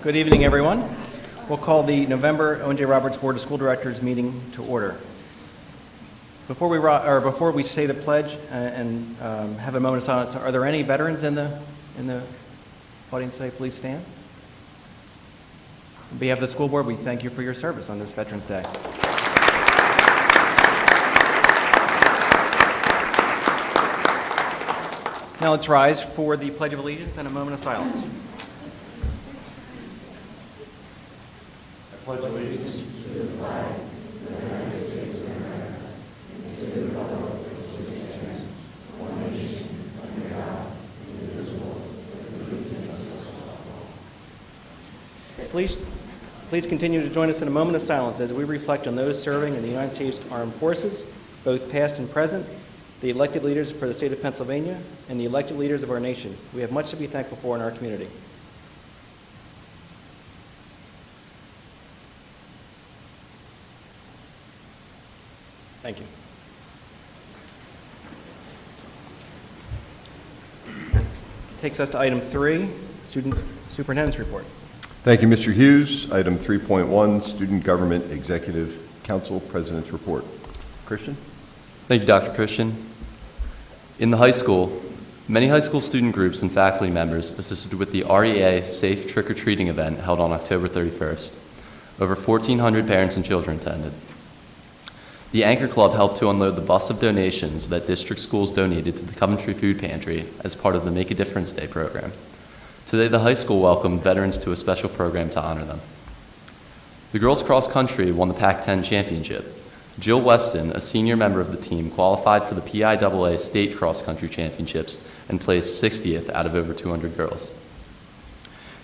Good evening, everyone. We'll call the November Owen J. Roberts Board of School Directors meeting to order. Before we say the pledge and have a moment of silence, are there any veterans in the audience today? Please stand. On behalf of the school board, we thank you for your service on this Veterans Day. Now let's rise for the Pledge of Allegiance and a moment of silence. I pledge allegiance to the flag of the United States of America and to the republic which stands one nation under God, indivisible, with liberty and justice for all. Please continue to join us in a moment of silence as we reflect on those serving in the United States Armed Forces, both past and present, the elected leaders for the state of Pennsylvania, and the elected leaders of our nation. We have much to be thankful for in our community. Thank you. Takes us to item 3, Student Superintendent's Report. Thank you, Mr. Hughes. Item 3.1, Student Government Executive Council President's Report. Christian? Thank you, Dr. Christian. In the high school, many high school student groups and faculty members assisted with the REA Safe Trick-or-Treating event held on October 31st. Over 1,400 parents and children attended. The Anchor Club helped to unload the bus of donations that district schools donated to the Coventry Food Pantry as part of the Make a Difference Day program. Today, the high school welcomed veterans to a special program to honor them. The girls cross country won the Pac-10 championship. Jill Weston, a senior member of the team, qualified for the PIAA State Cross Country Championships and placed 60th out of over 200 girls.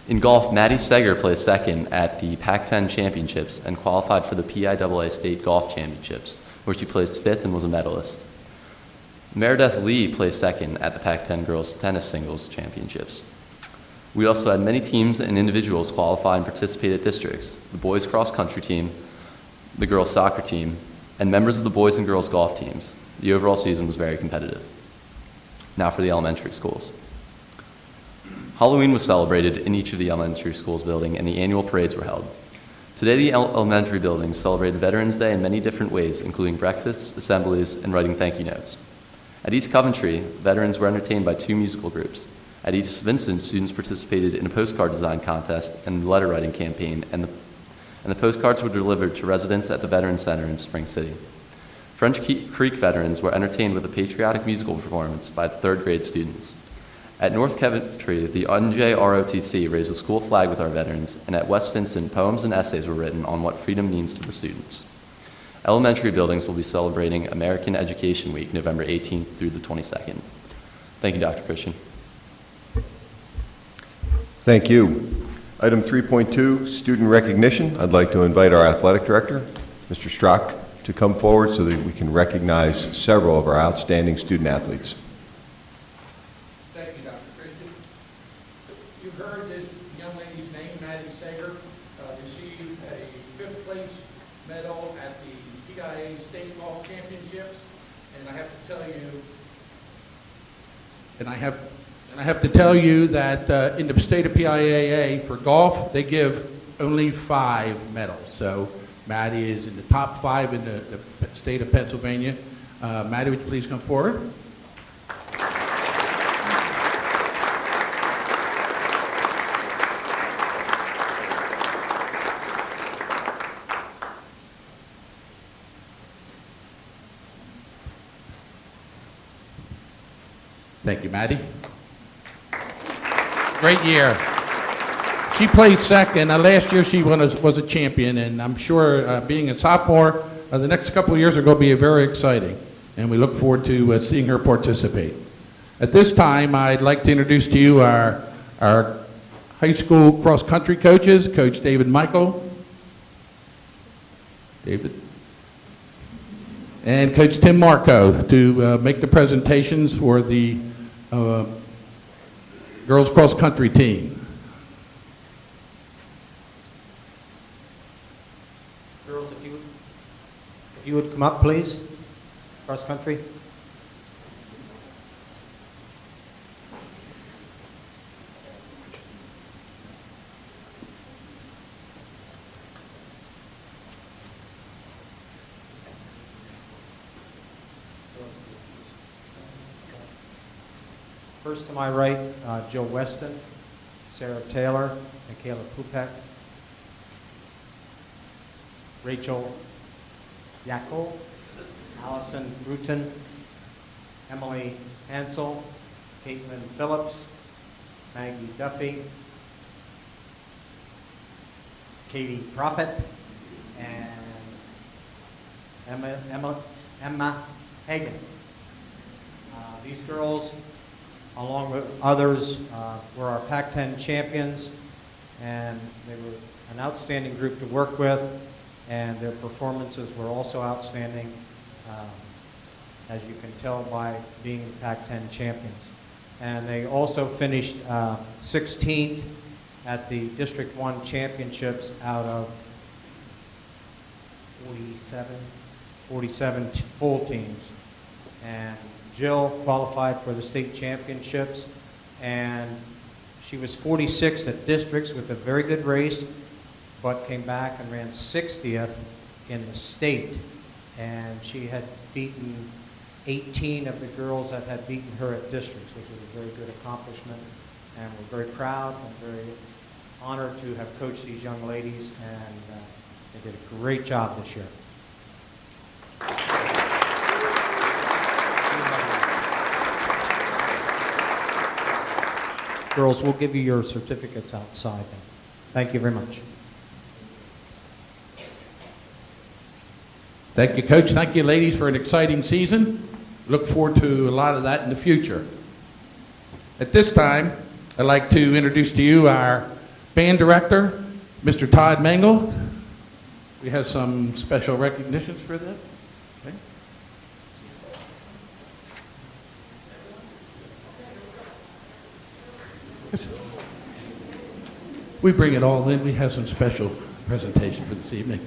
In golf, Maddie Seger placed second at the Pac-10 Championships and qualified for the PIAA State Golf Championships, where she placed 5th and was a medalist. Meredith Lee placed second at the Pac-10 Girls Tennis Singles Championships. We also had many teams and individuals qualify and participate at districts: the boys cross country team, the girls soccer team, and members of the boys and girls golf teams. The overall season was very competitive. Now for the elementary schools. Halloween was celebrated in each of the elementary schools building and the annual parades were held. Today the elementary buildings celebrated Veterans Day in many different ways, including breakfasts, assemblies, and writing thank you notes. At East Coventry, veterans were entertained by 2 musical groups. At East Vincent, students participated in a postcard design contest and letter writing campaign, and the postcards were delivered to residents at the Veterans Center in Spring City. French Creek veterans were entertained with a patriotic musical performance by 3rd grade students. At North Coventry, the NJROTC raised the school flag with our veterans, and at West Vincent, poems and essays were written on what freedom means to the students. Elementary buildings will be celebrating American Education Week, November 18th through the 22nd. Thank you, Dr. Christian. Thank you. Item 3.2, Student Recognition. I'd like to invite our Athletic Director, Mr. Strock, to come forward so that we can recognize several of our outstanding student athletes. Thank you, Dr. Christian. You've heard this young lady's name, Maddie Sager, received a 5th place medal at the PIAA State Golf Championships, and I have to tell you that in the state of PIAA for golf, they give only 5 medals. So Maddie is in the top 5 in the state of Pennsylvania. Maddie, would you please come forward? Thank you, Maddie. Great year. She placed second. Last year she was a champion, and I'm sure being a sophomore, the next couple of years are going to be very exciting, and we look forward to seeing her participate. At this time, I'd like to introduce to you our high school cross-country coaches, Coach David Michael, and Coach Tim Marco to make the presentations for the girls cross-country team. Girls, if you would come up, please. Cross-country. First to my right, Jill Weston, Sarah Taylor, Michaela Pupek, Rachel Yackel, Allison Bruton, Emily Hansel, Caitlin Phillips, Maggie Duffy, Katie Prophet, and Emma Hagan. These girls, along with others, were our Pac-10 champions, and they were an outstanding group to work with, and their performances were also outstanding, as you can tell by being Pac-10 champions. And they also finished 16th at the District 1 championships out of 47 full teams. And Jill qualified for the state championships, and she was 46th at districts with a very good race, but came back and ran 60th in the state. And she had beaten 18 of the girls that had beaten her at districts, which was a very good accomplishment. And we're very proud and very honored to have coached these young ladies, and they did a great job this year. Girls, we'll give you your certificates outside then. Thank you very much. Thank you, Coach. Thank you, ladies, for an exciting season. Look forward to a lot of that in the future. At this time, I'd like to introduce to you our band director, Mr. Todd Mengel. We have some special recognitions for that. Okay. We bring it all in. We have some special presentation for this evening.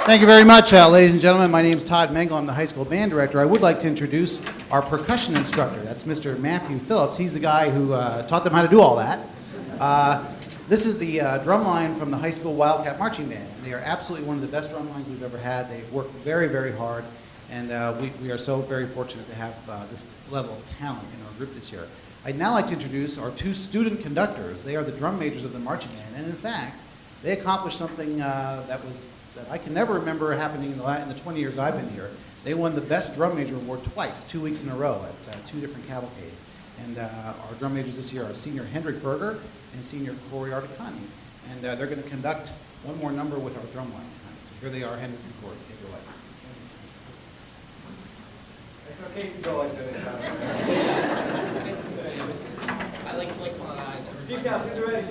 Thank you very much, ladies and gentlemen. My name is Todd Mengel. I'm the high school band director. I would like to introduce our percussion instructor. That's Mr. Matthew Phillips. He's the guy who taught them how to do all that. This is the drum line from the high school Wildcat Marching Band. They are absolutely one of the best drum lines we've ever had. They work very, very hard, and we are so very fortunate to have this level of talent in our group this year. I'd now like to introduce our two student conductors. They are the drum majors of the marching band, and in fact, they accomplished something that I can never remember happening in the 20 years I've been here. They won the Best Drum Major Award twice, 2 weeks in a row at two different cavalcades. And our drum majors this year are senior Hendrik Berger and senior Corey Articani. And they're going to conduct one more number with our drum line tonight. So here they are, Hendrik and Corey. Take it away. It's okay to go like this. I like my eyes. G-Town, get ready.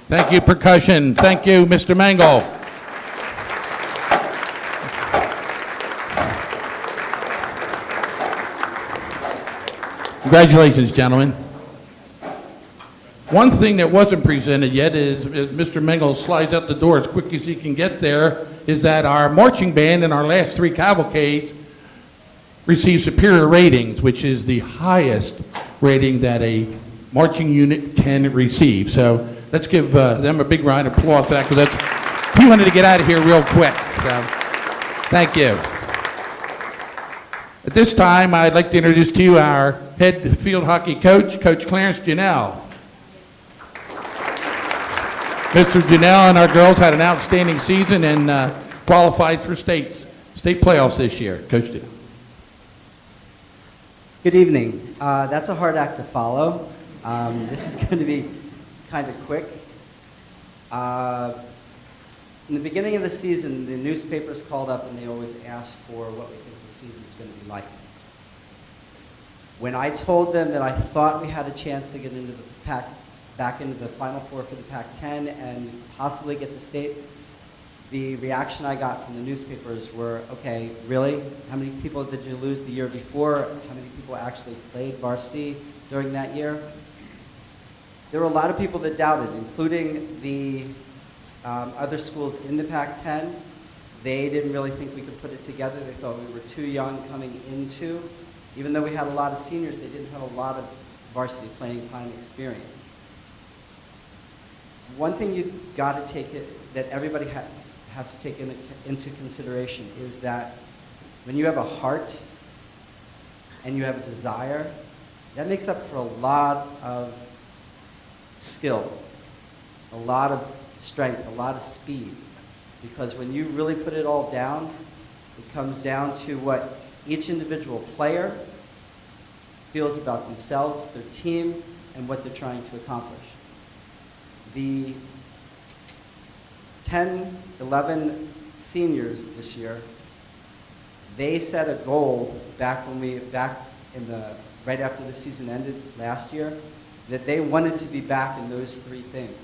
Thank you, percussion. Thank you, Mr. Mengel. Congratulations, gentlemen. One thing that wasn't presented yet is, as Mr. Mengel slides out the door as quick as he can get there, is that our marching band in our last three cavalcades received superior ratings, which is the highest rating that a marching unit can receive. So let's give them a big round of applause for that, because he wanted to get out of here real quick. So thank you. At this time, I'd like to introduce to you our head field hockey coach, Coach Clarence Janelle. Mr. Janelle and our girls had an outstanding season and qualified for state playoffs this year. Coach Janelle. Good evening. That's a hard act to follow. This is going to be kind of quick. In the beginning of the season, the newspapers called up and they always asked for what we think the season's going to be like. When I told them that I thought we had a chance to get into the back into the Final Four for the Pac-10 and possibly get the state, the reaction I got from the newspapers were, okay, really? How many people did you lose the year before? How many people actually played varsity during that year? There were a lot of people that doubted, including the other schools in the Pac-10. They didn't really think we could put it together. They thought we were too young coming into. Even though we had a lot of seniors, they didn't have a lot of varsity playing time experience. One thing you've got to take that everybody has to take into consideration is that when you have a heart and you have a desire, that makes up for a lot of skill, a lot of strength, a lot of speed. Because when you really put it all down, it comes down to what each individual player feels about themselves, their team, and what they're trying to accomplish. The 10, 11 seniors this year, they set a goal right after the season ended last year, that they wanted to be back in those three things.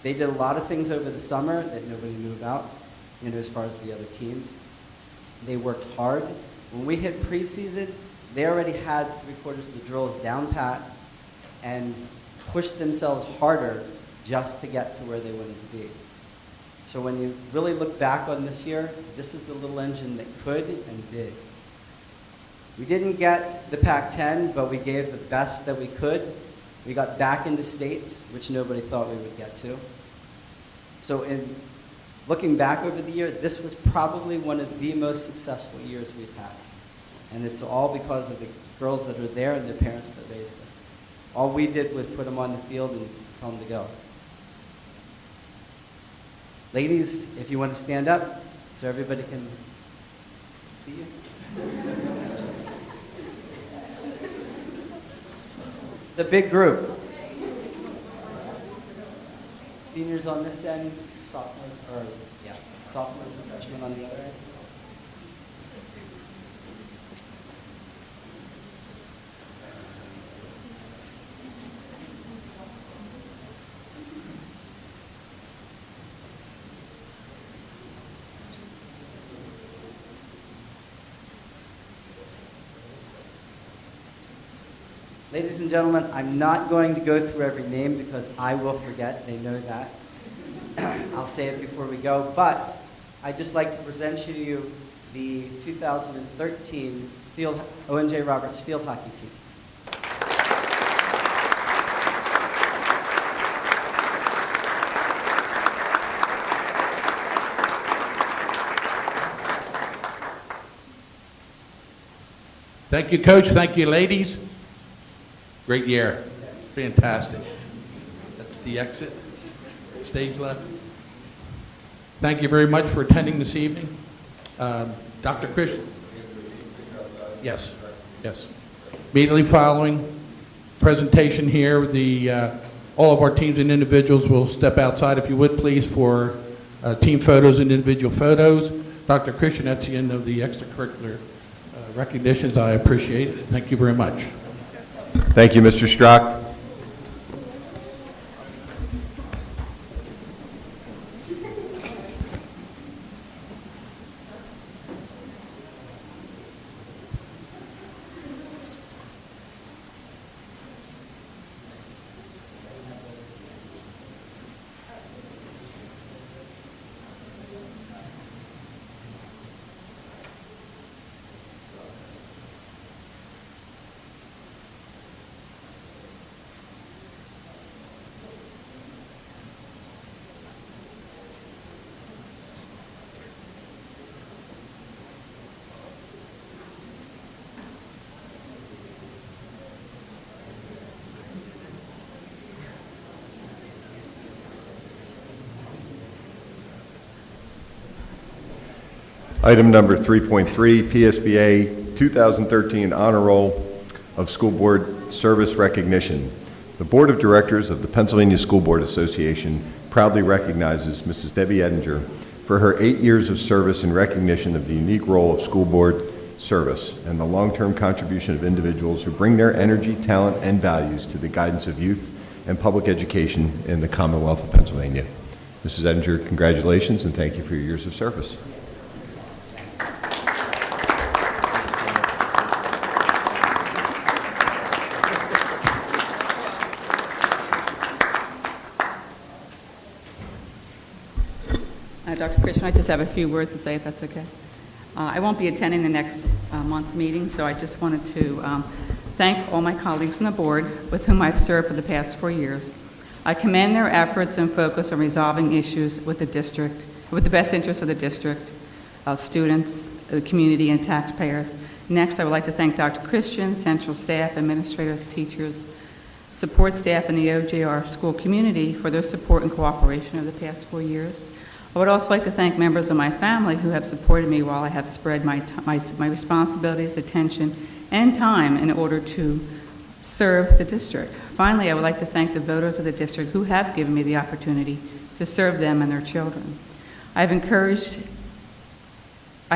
They did a lot of things over the summer that nobody knew about, as far as the other teams. They worked hard. When we hit preseason, they already had 3/4 of the drills down pat and pushed themselves harder just to get to where they wanted to be. So when you really look back on this year, this is the little engine that could and did. We didn't get the Pac-10, but we gave the best that we could. We got back into states, which nobody thought we would get to. So in looking back over the year, this was probably one of the most successful years we've had. And it's all because of the girls that are there and their parents that raised them. All we did was put them on the field and tell them to go. Ladies, if you want to stand up so everybody can see you. It's a big group. Seniors on this end, sophomores and freshmen on the other end. Ladies and gentlemen, I'm not going to go through every name because I will forget. They know that. I'll say it before we go, but I'd just like to present to you the 2013 ONJ Roberts field hockey team. Thank you, Coach. Thank you, ladies. Great year. Fantastic. That's the exit. Stage left. Thank you very much for attending this evening. Dr. Christian? Yes. Yes. Immediately following presentation here, all of our teams and individuals will step outside, if you would, please, for team photos and individual photos. Dr. Christian, that's the end of the extracurricular recognitions. I appreciate it. Thank you very much. Thank you, Mr. Strock. Item number 3.3, PSBA 2013 Honor Roll of School Board Service Recognition. The Board of Directors of the Pennsylvania School Board Association proudly recognizes Mrs. Debbie Edinger for her 8 years of service in recognition of the unique role of school board service and the long-term contribution of individuals who bring their energy, talent, and values to the guidance of youth and public education in the Commonwealth of Pennsylvania. Mrs. Edinger, congratulations and thank you for your years of service. Dr. Christian, I just have a few words to say, if that's okay. I won't be attending the next month's meeting, so I just wanted to thank all my colleagues on the board with whom I've served for the past 4 years. I commend their efforts and focus on resolving issues with the district, with the best interests of the district, students, the community, and taxpayers. Next, I would like to thank Dr. Christian, central staff, administrators, teachers, support staff, and the OJR school community for their support and cooperation over the past 4 years. I would also like to thank members of my family who have supported me while I have spread my responsibilities, attention, and time in order to serve the district. Finally, I would like to thank the voters of the district who have given me the opportunity to serve them and their children. I have encouraged a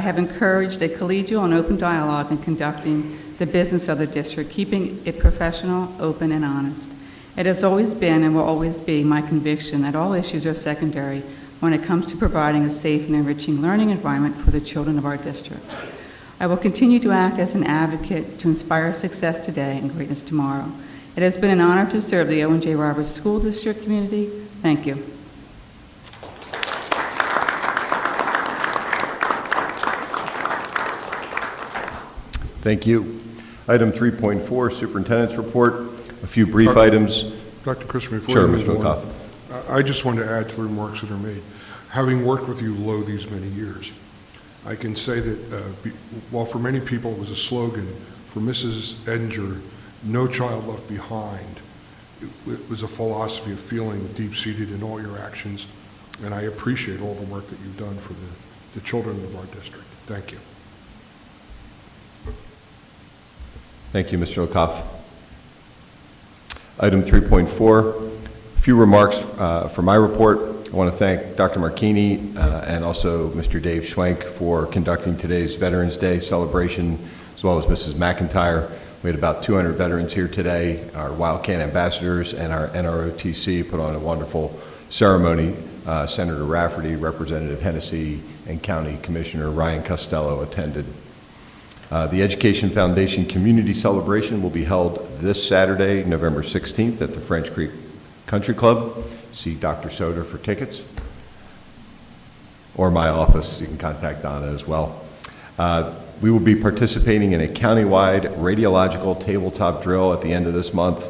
collegial and open dialogue in conducting the business of the district, keeping it professional, open, and honest. It has always been and will always be my conviction that all issues are secondary when it comes to providing a safe and enriching learning environment for the children of our district. I will continue to act as an advocate to inspire success today and greatness tomorrow. It has been an honor to serve the O.J. Roberts School District community. Thank you. Thank you. Item 3.4, Superintendent's Report. A few brief items. Dr. Christian, before Sure, you Mr. move on, McCough. I just want to add to the remarks that are made. Having worked with you low these many years, I can say that while for many people it was a slogan, for Mrs. Edinger, no child left behind, it was a philosophy of feeling deep-seated in all your actions, and I appreciate all the work that you've done for the children of our district. Thank you. Thank you, Mr. Lekoff. Item 3.4, a few remarks for my report. I want to thank Dr. Marchini and also Mr. Dave Schwenk for conducting today's Veterans Day celebration, as well as Mrs. McIntyre. We had about 200 veterans here today. Our Wildcat ambassadors and our NROTC put on a wonderful ceremony. Senator Rafferty, Representative Hennessy, and County Commissioner Ryan Costello attended. The Education Foundation Community Celebration will be held this Saturday, November 16th at the French Creek Country Club. See Dr. Soder for tickets, or my office. You can contact Donna as well. We will be participating in a countywide radiological tabletop drill at the end of this month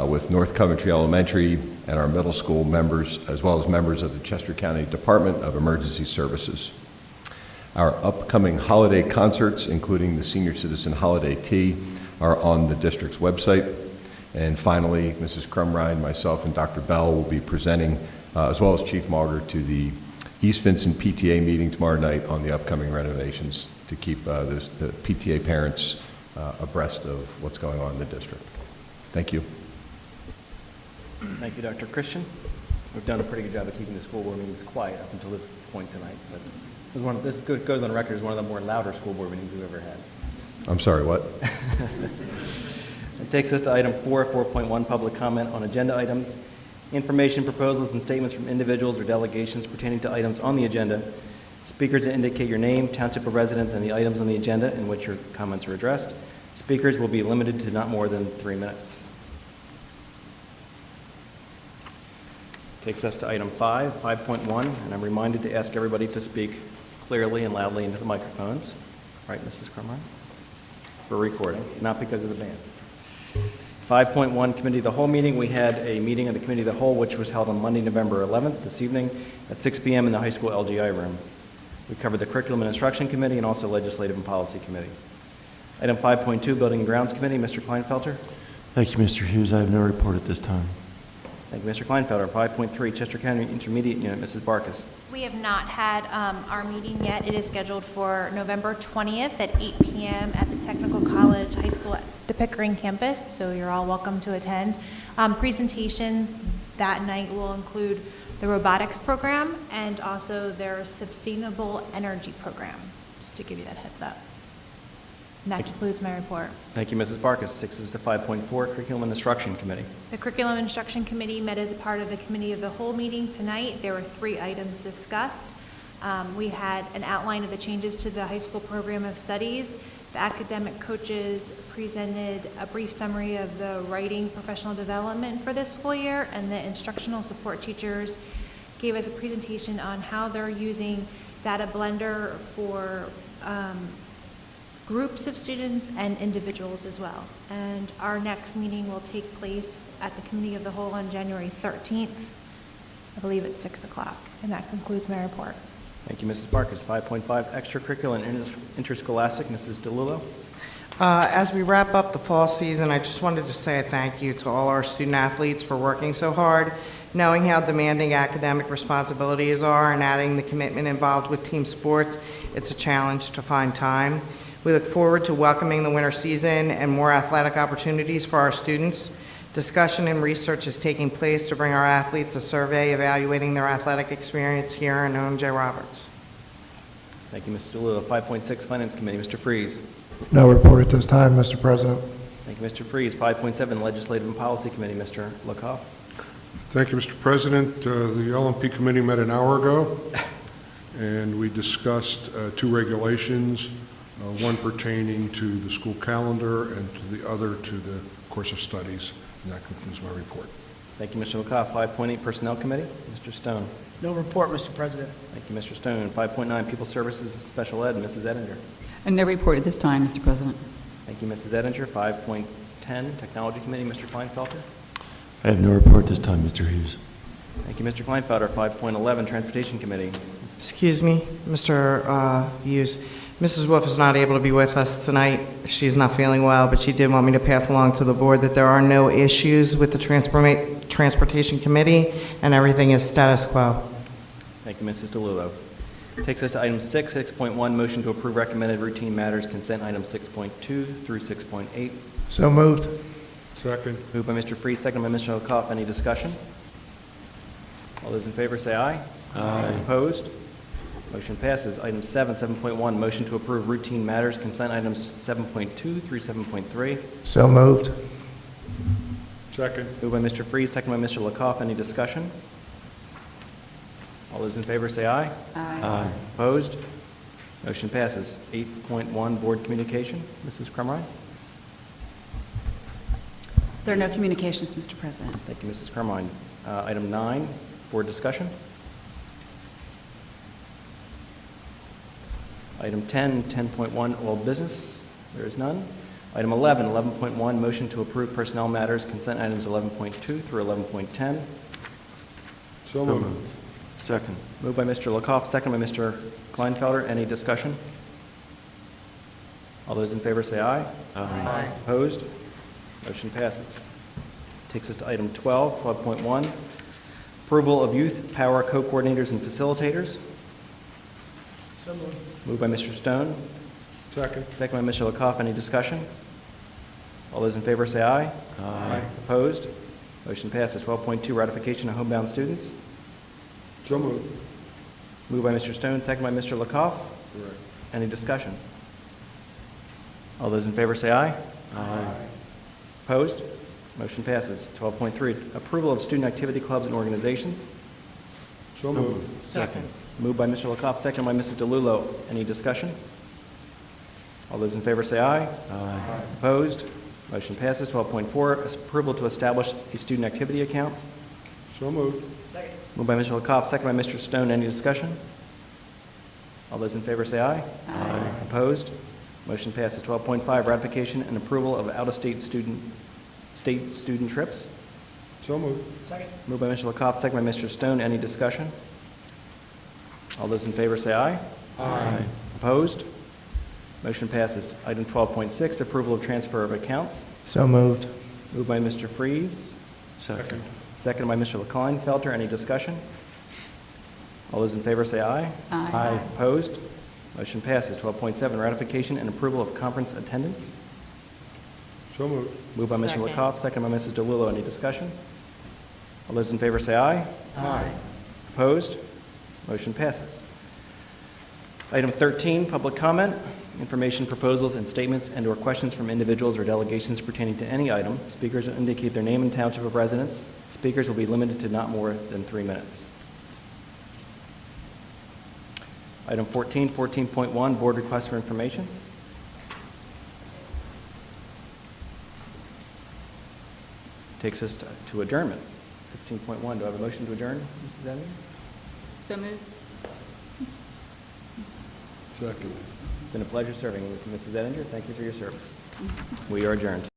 with North Coventry Elementary and our middle school members, as well as members of the Chester County Department of Emergency Services. Our upcoming holiday concerts, including the Senior Citizen Holiday Tea, are on the district's website. And finally, Mrs. Crumrine, myself, and Dr. Bell will be presenting, as well as Chief Marger, to the East Vincent PTA meeting tomorrow night on the upcoming renovations to keep the PTA parents abreast of what's going on in the district. Thank you. Thank you, Dr. Christian. We've done a pretty good job of keeping the school board meetings quiet up until this point tonight. But this goes on record as one of the more louder school board meetings we've ever had. I'm sorry, what? It takes us to item 4.1, public comment on agenda items. Information, proposals, and statements from individuals or delegations pertaining to items on the agenda. Speakers indicate your name, township of residence, and the items on the agenda in which your comments are addressed. Speakers will be limited to not more than 3 minutes. Takes us to item 5.1, and I'm reminded to ask everybody to speak clearly and loudly into the microphones. Right, Mrs. Crumrine? For recording, not because of the band. 5.1, Committee of the Whole meeting. We had a meeting of the Committee of the Whole, which was held on Monday, November 11th, this evening, at 6 p.m. in the high school LGI room. We covered the Curriculum and Instruction Committee and also Legislative and Policy Committee. Item 5.2, Building and Grounds Committee. Mr. Kleinfelter. Thank you, Mr. Hughes. I have no report at this time. Thank you, Mr. Kleinfelter. 5.3, Chester County Intermediate Unit. Mrs. Barkas. We have not had our meeting yet. It is scheduled for November 20th at 8 p.m. at the Technical College High School at the Pickering campus, so you're all welcome to attend. Presentations that night will include the robotics program and also their sustainable energy program, just to give you that heads up. And that concludes my report. Thank you, Mrs. Barkas. Takes us to 5.4, Curriculum and Instruction Committee. The Curriculum and Instruction Committee met as a part of the Committee of the Whole meeting tonight. There were 3 items discussed. We had an outline of the changes to the high school program of studies. The academic coaches presented a brief summary of the writing professional development for this school year, and the instructional support teachers gave us a presentation on how they're using Data Blender for groups of students and individuals as well. And our next meeting will take place at the Committee of the Whole on January 13th, I believe at 6 o'clock. And that concludes my report. Thank you, Mrs. Barkas. 5.5, Extracurricular and Interscholastic. Mrs. DeLullo. As we wrap up the fall season, I just wanted to say a thank you to all our student athletes for working so hard, knowing how demanding academic responsibilities are, and adding the commitment involved with team sports. It's a challenge to find time. We look forward to welcoming the winter season and more athletic opportunities for our students. Discussion and research is taking place to bring our athletes a survey evaluating their athletic experience here in O.J. Roberts. Thank you, Mr. DeLillo. 5.6 Finance Committee, Mr. Freeze. No report at this time, Mr. President. Thank you, Mr. Freeze. 5.7 Legislative and Policy Committee, Mr. Lakoff. Thank you, Mr. President. The LMP committee met an hour ago, and we discussed two regulations, one pertaining to the school calendar and to the other to the course of studies. And that concludes my report. Thank you, Mr. Lakoff. 5.8 Personnel Committee, Mr. Stone. No report, Mr. President. Thank you, Mr. Stone. 5.9 People Services and Special Ed, Mrs. Ettinger. And no report at this time, Mr. President. Thank you, Mrs. Ettinger. 5.10 Technology Committee, Mr. Kleinfelter. I have no report this time, Mr. Hughes. Thank you, Mr. Kleinfelter. 5.11 Transportation Committee. Excuse me, Mr. Hughes. Mrs. Wolf is not able to be with us tonight. She's not feeling well, but she did want me to pass along to the board that there are no issues with the Transportation Committee, and everything is status quo. Thank you, Mrs. DeLillo. Takes us to item 6, 6.1, motion to approve recommended routine matters, consent items 6.2 through 6.8. So moved. Second. Moved by Mr. Freese, second by Mr. Lakoff. Any discussion? All those in favor say aye. Aye. Opposed? Motion passes. Item 7, 7.1, motion to approve routine matters, consent items 7.2 through 7.3. So moved. Second. Moved by Mr. Freese, second by Mr. Lakoff. Any discussion? All those in favor say aye. Aye. Opposed? Motion passes. 8.1, board communication. Mrs. Crumrine. There are no communications, Mr. President. Thank you, Mrs. Crumrine. Item 9, board discussion. Item 10, 10.1, old business. There is none. Item 11, 11.1, motion to approve personnel matters, consent items 11.2 through 11.10. So moved. Second. Moved by Mr. Lakoff, second by Mr. Kleinfelder. Any discussion? All those in favor say aye. Aye. Opposed? Motion passes. Takes us to item 12, 12.1, approval of youth power co-coordinators and facilitators. So moved. Moved by Mr. Stone, Second. second by Mr. Lakoff. Any discussion? All those in favor say aye. Aye. Opposed? Motion passes. 12.2, ratification of homebound students. So moved. Moved by Mr. Stone, second by Mr. Lakoff. Correct. Any discussion? All those in favor say aye. Aye. Opposed? Motion passes. 12.3, approval of student activity clubs and organizations. So moved. Second. Moved by Mr. Lakoff, second by Mrs. DeLillo. Any discussion? All those in favor say aye. Aye. Opposed? Motion passes. 12.4, approval to establish a student activity account. So moved. Second. Moved by Mr. Lakoff, second by Mr. Stone. Any discussion? All those in favor say aye. Aye. Opposed? Motion passes. 12.5, ratification and approval of out-of-state student trips. So moved. Second. Moved by Mr. Lakoff, second by Mr. Stone. Any discussion? All those in favor say aye. Aye. Opposed? Motion passes. Item 12.6, approval of transfer of accounts. So moved. Moved by Mr. Freese, Second. second by Mr. Kleinfelter. Any discussion? All those in favor say aye. Aye. Opposed? Motion passes. 12.7, ratification and approval of conference attendance. So moved. Moved by Mr. Second. Lakoff, second by Mrs. DeLillo. Any discussion? All those in favor say aye. Aye. Opposed? Motion passes. Item 13, public comment. Information, proposals, and statements and/or questions from individuals or delegations pertaining to any item. Speakers will indicate their name and township of residence. Speakers will be limited to not more than 3 minutes. Item 14, 14.1, board request for information. Takes us to adjournment. 15.1, do I have a motion to adjourn, Mrs. Denny? So moved. Second. It's been a pleasure serving with Mrs. Ettinger. Thank you for your service. We are adjourned.